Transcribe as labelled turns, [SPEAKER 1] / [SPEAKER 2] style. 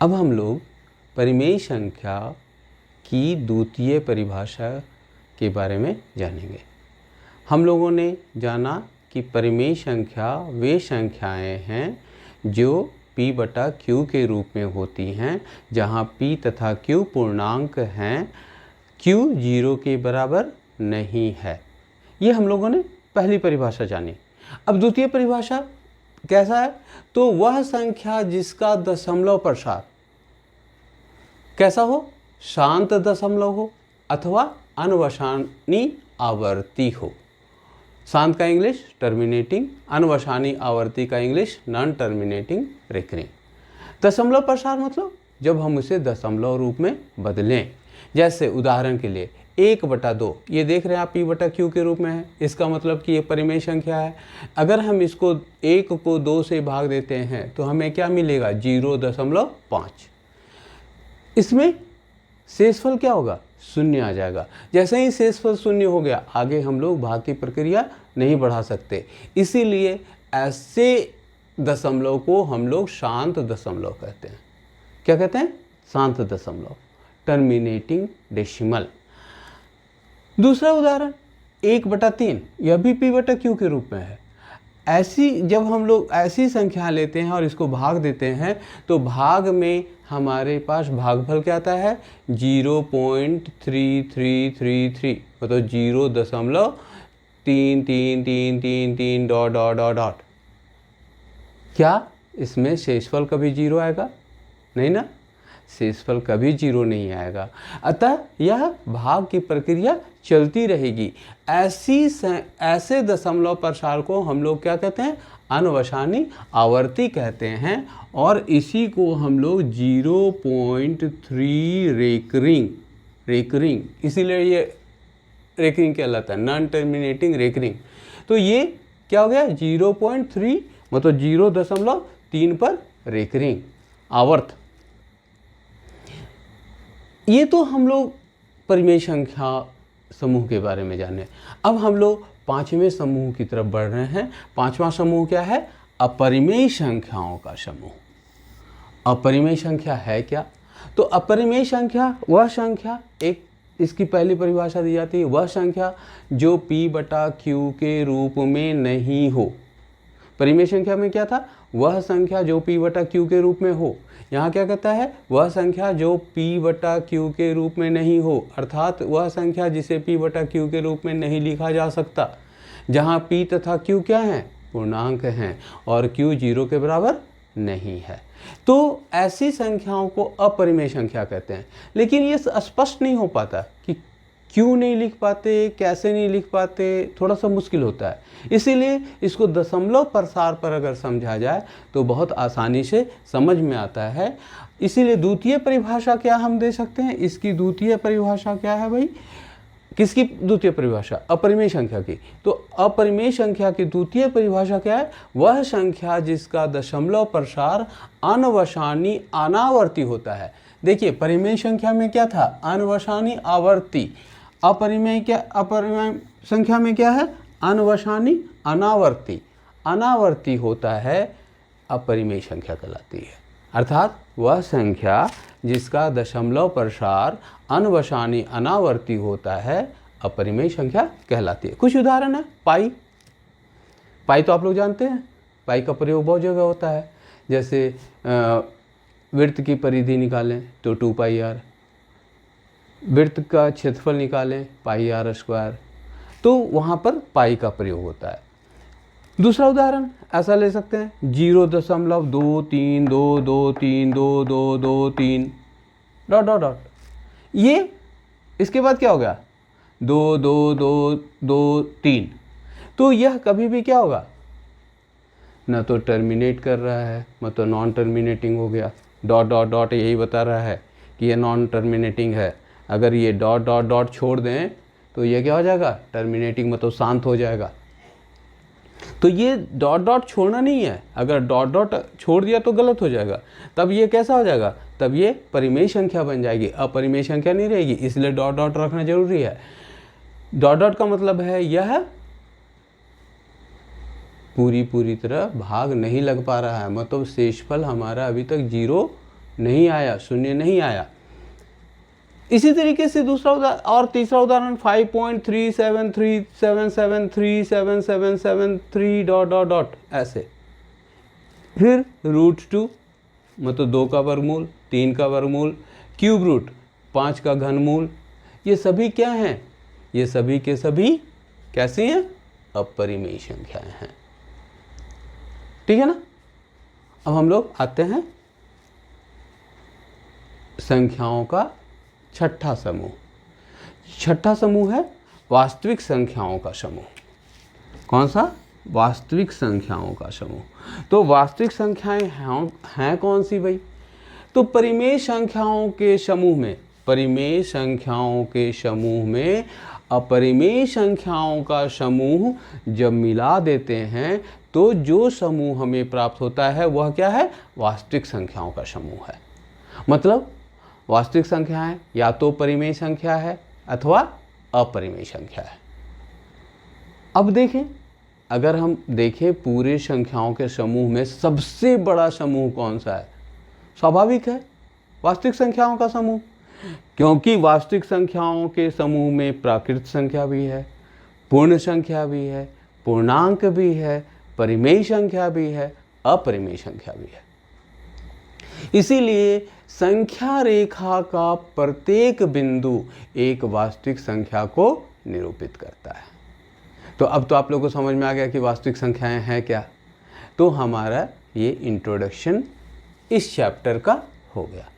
[SPEAKER 1] अब हम लोग परिमेय संख्या की द्वितीय परिभाषा के बारे में जानेंगे। हम लोगों ने जाना कि परिमेय संख्या वे संख्याएं हैं जो p बटा q के रूप में होती हैं, जहां p तथा q पूर्णांक हैं, q 0 के बराबर नहीं है। ये हम लोगों ने पहली परिभाषा जानी। अब द्वितीय परिभाषा कैसा है? तो वह संख्या जिसका दशमलव प्रसार कैसा हो? शांत दशमलव हो अथवा अनवसानी आवर्ती हो। शांत का इंग्लिश टर्मिनेटिंग, अनवसानी आवर्ती का इंग्लिश नॉन टर्मिनेटिंग रिकरिंग। दशमलव प्रसार मतलब जब हम उसे दशमलव रूप में बदलें। जैसे उदाहरण के लिए 1/2, ये देख रहे हैं आप p बटा q के रूप में है, इसका मतलब कि ये परिमेय संख्या है। अगर हम इसको 1 को 2 से भाग देते हैं तो हमें क्या मिलेगा? 0.5। इसमें शेषफल क्या होगा? 0 आ जाएगा। जैसे ही शेषफल 0 हो गया, आगे हम लोग भाग की प्रक्रिया नहीं बढ़ा सकते। इसीलिए ऐसे दशमलव को हम लोग शांत दशमलव कहते हैं। क्या कहते हैं? शांत दशमलव, टर्मिनेटिंग डेसिमल। दूसरा उदाहरण 1/3, यह भी p बटा q के रूप में है। ऐसी जब हम लोग ऐसी संख्या लेते हैं और इसको भाग देते हैं तो भाग में हमारे पास भागफल क्या आता है? 0.3333, मतलब 0.3333 डॉट डॉट डॉट डॉट। क्या इसमें शेषफल कभी 0 आएगा? नहीं ना, शेषफल कभी 0 नहीं आएगा। अतः यह भाग की प्रक्रिया चलती रहेगी। ऐसे दशमलव प्रसार को हम लोग क्या कहते हैं? अनवसानी आवर्ती कहते हैं। और इसी को हम लोग 0.3 रेकरिंग, इसीलिए ये रेकरिंग कहलाता है, नॉन टर्मिनेटिंग रेकरिंग। तो ये क्या हो गया? 0.3 मतलब 0.3 पर रेकरिंग, आवर्त। ये तो हम लोग परिमेय संख्या समूह के बारे में जाने। अब हम लोग पांचवें समूह की तरफ बढ़ रहे हैं। पांचवा समूह क्या है? अपरिमेय संख्याओं का समूह। अपरिमेय संख्या है क्या? तो अपरिमेय संख्या वह संख्या, एक इसकी पहली परिभाषा दी जाती है, वह संख्या जो p बटा q के रूप में नहीं हो। परिमेय संख्या में क्या था? वह संख्या जो p बटा q के रूप में हो। यहाँ क्या कहता है? वह संख्या जो p बटा q के रूप में नहीं हो, अर्थात वह संख्या जिसे p बटा q के रूप में नहीं लिखा जा सकता, जहाँ p तथा q क्या हैं? पूर्णांक हैं और q 0 के बराबर नहीं है। तो ऐसी संख्याओं को अपरिमेय संख्या कहते हैं। लेकिन ये स्पष्ट नहीं हो पाता कि क्यों नहीं लिख पाते, कैसे नहीं लिख पाते, थोड़ा सा मुश्किल होता है। इसीलिए इसको दशमलव प्रसार पर अगर समझा जाए तो बहुत आसानी से समझ में आता है। इसीलिए द्वितीय परिभाषा क्या हम दे सकते हैं? इसकी द्वितीय परिभाषा क्या है भाई? किसकी द्वितीय परिभाषा? अपरिमेय संख्या की। तो अपरिमेय संख्या की द्वितीय परिभाषा क्या है? वह संख्या जिसका दशमलव प्रसार अनवसानी अनावर्ती होता है। देखिए परिमेय संख्या में क्या था? अनवसानी आवर्ती। अपरिमेय संख्या में क्या है? अनवसानी अनावर्ती। अनावर्ती होता है अपरिमेय संख्या कहलाती है। अर्थात वह संख्या जिसका दशमलव प्रसार अनवसानी अनावर्ती होता है अपरिमेय संख्या कहलाती है। कुछ उदाहरण है। पाई तो आप लोग जानते हैं, पाई का प्रयोग बहुत जगह होता है। जैसे वृत्त की परिधि निकालें तो 2πr, वृत्त का क्षेत्रफल निकालें πr², तो वहाँ पर पाई का प्रयोग होता है। दूसरा उदाहरण ऐसा ले सकते हैं 0.2322232223 डॉट डॉट डॉट। ये इसके बाद क्या हो गया? 22223। तो यह कभी भी क्या होगा? न तो टर्मिनेट कर रहा है, मतलब नॉन टर्मिनेटिंग हो गया। डॉट डॉट डॉट यही बता रहा है कि ये नॉन टर्मिनेटिंग है। अगर ये डॉट डॉट डॉट छोड़ दें तो ये क्या हो जाएगा? टर्मिनेटिंग, मतलब शांत हो जाएगा। तो ये डॉट डॉट छोड़ना नहीं है। अगर डॉट डॉट छोड़ दिया तो गलत हो जाएगा। तब ये कैसा हो जाएगा? तब ये परिमेय संख्या बन जाएगी, अपरिमेय संख्या नहीं रहेगी। इसलिए डॉट डॉट रखना जरूरी है। डॉट डॉट का मतलब है यह पूरी तरह भाग नहीं लग पा रहा है, मतलब शेषफल हमारा अभी तक 0 नहीं आया, शून्य नहीं आया। इसी तरीके से दूसरा उदाहरण और तीसरा उदाहरण 5.3737737773 डॉट डॉट डॉट ऐसे। फिर √2 मतलब 2 का वर्गमूल, 3 का वर्गमूल, क्यूब रूट 5 का घनमूल। ये सभी क्या हैं? ये सभी के सभी कैसे हैं? अपरिमेय संख्याएं हैं। ठीक है ना। अब हम लोग आते हैं संख्याओं का छठा समूह। छठा समूह है वास्तविक संख्याओं का समूह। कौन सा? वास्तविक संख्याओं का समूह। तो वास्तविक संख्याएं हैं कौन सी भाई? तो परिमेय संख्याओं के समूह में, परिमेय संख्याओं के समूह में अपरिमेय संख्याओं का समूह जब मिला देते हैं तो जो समूह हमें प्राप्त होता है वह क्या है? वास्तविक संख्याओं का समूह है। मतलब वास्तविक संख्याएं या तो परिमेय संख्या है अथवा अपरिमेय संख्या है। अब देखें, अगर हम देखें पूरे संख्याओं के समूह में सबसे बड़ा समूह कौन सा है? स्वाभाविक है वास्तविक संख्याओं का समूह, क्योंकि वास्तविक संख्याओं के समूह में प्राकृत संख्या भी है, पूर्ण संख्या भी है, पूर्णांक भी है, परिमेय संख्या भी है, अपरिमेय संख्या भी है। इसीलिए संख्या रेखा का प्रत्येक बिंदु एक वास्तविक संख्या को निरूपित करता है। तो अब तो आप लोगों को समझ में आ गया कि वास्तविक संख्याएं हैं क्या। तो हमारा ये इंट्रोडक्शन इस चैप्टर का हो गया।